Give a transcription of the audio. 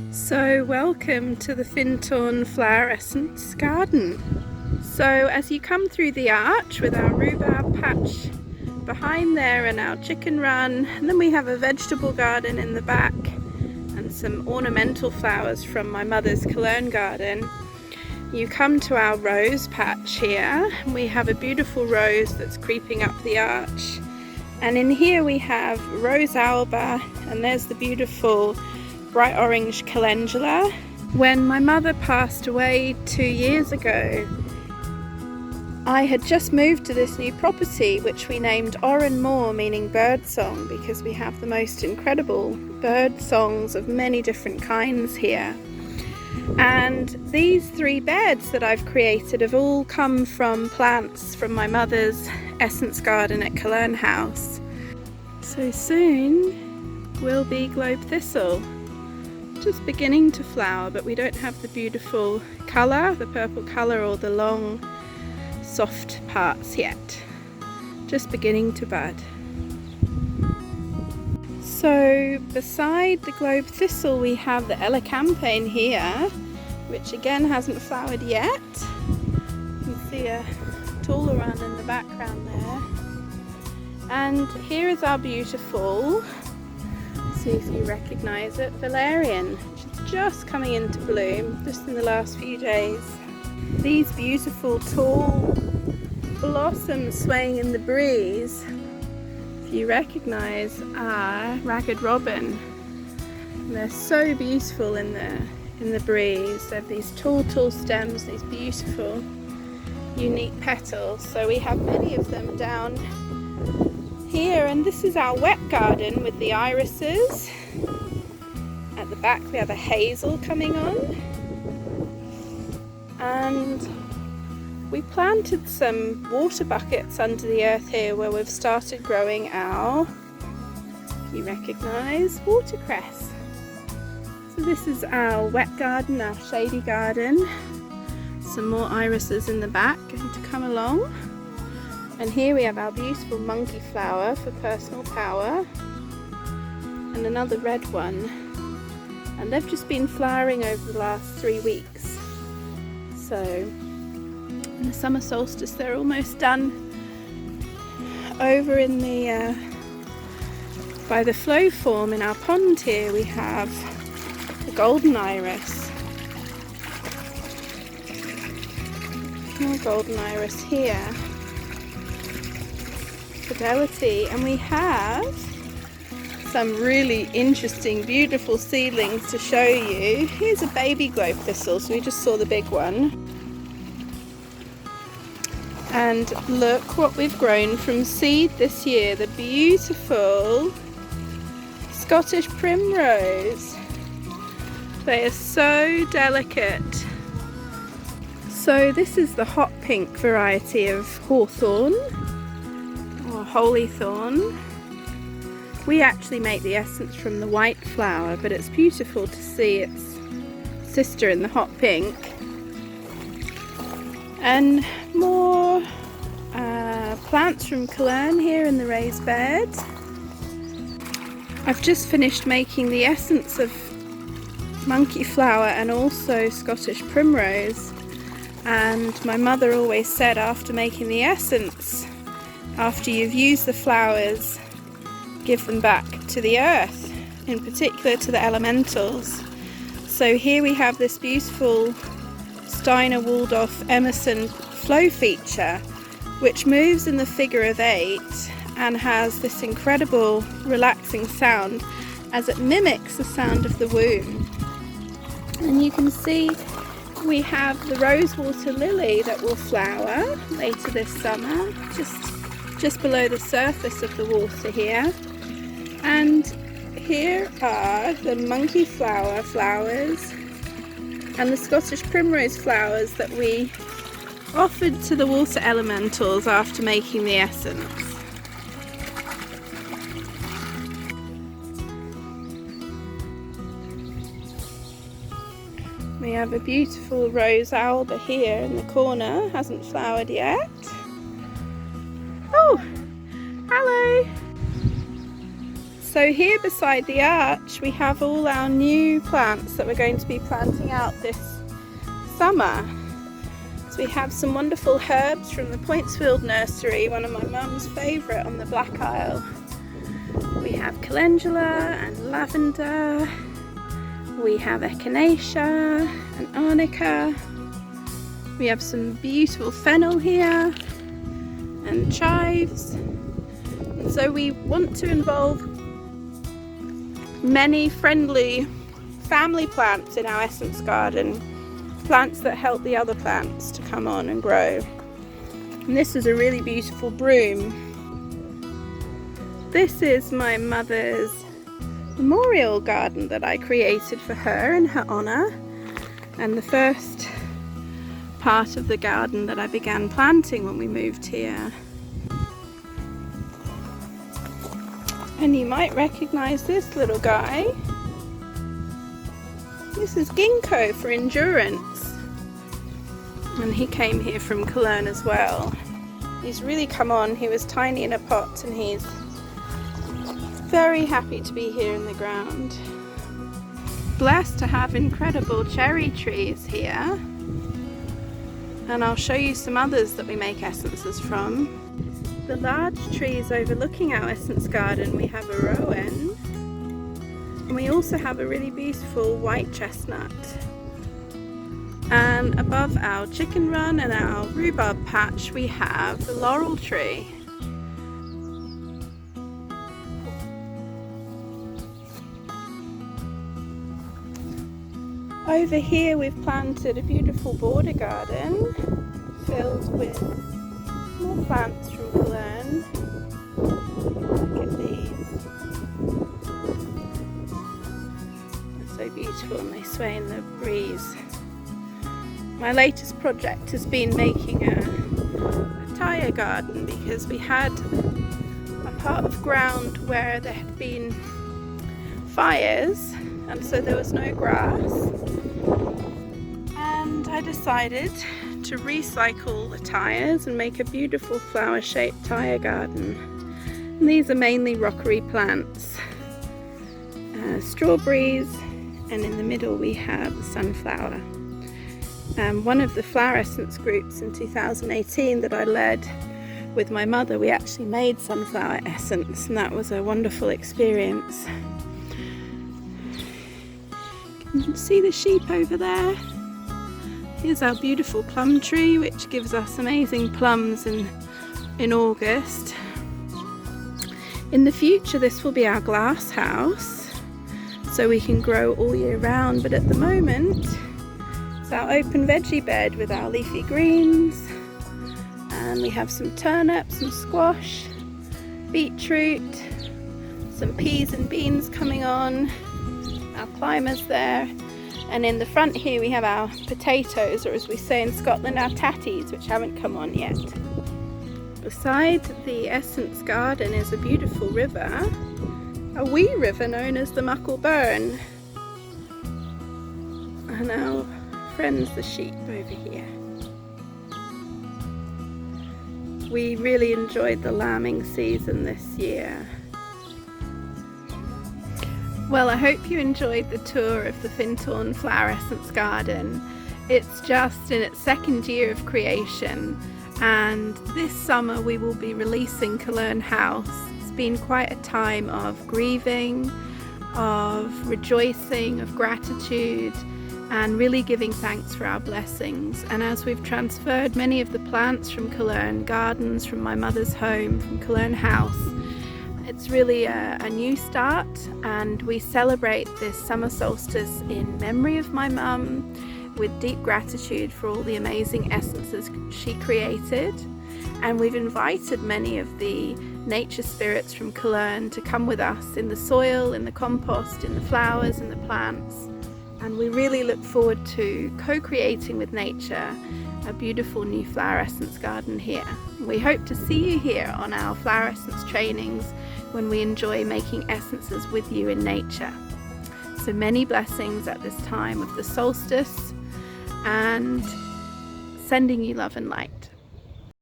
So welcome to the Findhorn Flower Essence garden. So as you come through the arch with our rhubarb patch behind there and our chicken run, and then we have a vegetable garden in the back and some ornamental flowers from my mother's Cologne garden. You come to our rose patch here, and we have a beautiful rose that's creeping up the arch, and in here we have rose alba, and there's the beautiful bright orange calendula. When my mother passed away 2 years ago, I had just moved to this new property which we named Oran Moor, meaning bird song, because we have the most incredible bird songs of many different kinds here. And these 3 beds that I've created have all come from plants from my mother's essence garden at Cologne House. So soon will be globe thistle. Just beginning to flower, but we don't have the beautiful colour, the purple colour, or the long soft parts yet. Just beginning to bud. So beside the globe thistle we have the elecampane here, which again hasn't flowered yet. You can see a tularan in the background there. And here is our beautiful, see if you recognise it, valerian, which is just coming into bloom just in the last few days. These beautiful tall blossoms swaying in the breeze, if you recognise, are ragged robin. And they're so beautiful in the breeze. They have these tall stems, these beautiful unique petals. So we have many of them down here, and this is our wet garden with the irises. At the back we have a hazel coming on, and we planted some water buckets under the earth here where we've started growing our, if you recognise, watercress. So this is our wet garden, our shady garden. Some more irises in the back going to come along. And here we have our beautiful monkey flower for personal power, and another red one, and they've just been flowering over the last 3 weeks. So in the summer solstice they're almost done. Over in the by the flow form in our pond here we have the golden iris. More golden iris here. Fidelity, and we have some really interesting beautiful seedlings to show you. Here's a baby globe thistle, so we just saw the big one, and look what we've grown from seed this year, the beautiful Scottish primrose. They are so delicate. So this is the hot pink variety of hawthorn, holy thorn. We actually make the essence from the white flower, but it's beautiful to see its sister in the hot pink. And more plants from Cologne here in the raised bed. I've just finished making the essence of monkey flower and also Scottish primrose, and my mother always said after making the essence, after you've used the flowers, give them back to the earth, in particular to the elementals. So here we have this beautiful Steiner Waldorf Emerson flow feature, which moves in the figure of 8 and has this incredible relaxing sound as it mimics the sound of the womb. And you can see we have the rosewater lily that will flower later this summer, just below the surface of the water here. And here are the monkey flower flowers and the Scottish primrose flowers that we offered to the water elementals after making the essence. We have a beautiful rose alba here in the corner, hasn't flowered yet. Oh, hello! So here beside the arch we have all our new plants that we're going to be planting out this summer. So we have some wonderful herbs from the Pointsfield nursery, one of my mum's favourite on the Black Isle. We have calendula and lavender, we have echinacea and arnica, we have some beautiful fennel here and chives. And so we want to involve many friendly family plants in our essence garden, plants that help the other plants to come on and grow. And this is a really beautiful broom. This is my mother's memorial garden that I created for her in her honour, and the first part of the garden that I began planting when we moved here. And you might recognise this little guy. This is ginkgo for endurance, and he came here from Cologne as well. He's really come on. He was tiny in a pot and he's very happy to be here in the ground. Blessed to have incredible cherry trees here, and I'll show you some others that we make essences from. The large trees overlooking our essence garden, we have a rowan, and we also have a really beautiful white chestnut. And above our chicken run and our rhubarb patch we have the laurel tree. Over here we've planted a beautiful border garden filled with more plants from Cologne. Look at these. They're so beautiful and they sway in the breeze. My latest project has been making a tyre garden, because we had a part of ground where there had been fires and so there was no grass, and I decided to recycle the tyres and make a beautiful flower shaped tyre garden. And these are mainly rockery plants, strawberries, and in the middle we have the sunflower. One of the flower essence groups in 2018 that I led with my mother, we actually made sunflower essence, and that was a wonderful experience. Can you see the sheep over there? Here's our beautiful plum tree, which gives us amazing plums in August. In the future this will be our glass house, so we can grow all year round, but at the moment it's our open veggie bed with our leafy greens, and we have some turnips, some squash, beetroot, some peas and beans coming on, our climbers there, and in the front here we have our potatoes, or as we say in Scotland, our tatties, which haven't come on yet. Beside the essence garden is a beautiful river, a wee river known as the Muckle Burn, and our friends the sheep over here. We really enjoyed the lambing season this year. Well, I hope you enjoyed the tour of the Findhorn Flower Essence Garden. It's just in its second year of creation, and this summer we will be releasing Cologne House. It's been quite a time of grieving, of rejoicing, of gratitude, and really giving thanks for our blessings. And as we've transferred many of the plants from Cologne Gardens, from my mother's home, from Cologne House, it's really a new start, and we celebrate this summer solstice in memory of my mum, with deep gratitude for all the amazing essences she created. And we've invited many of the nature spirits from Cologne to come with us in the soil, in the compost, in the flowers, in the plants. And we really look forward to co-creating with nature a beautiful new flower essence garden here. We hope to see you here on our flower essence trainings when we enjoy making essences with you in nature. So many blessings at this time of the solstice, and sending you love and light.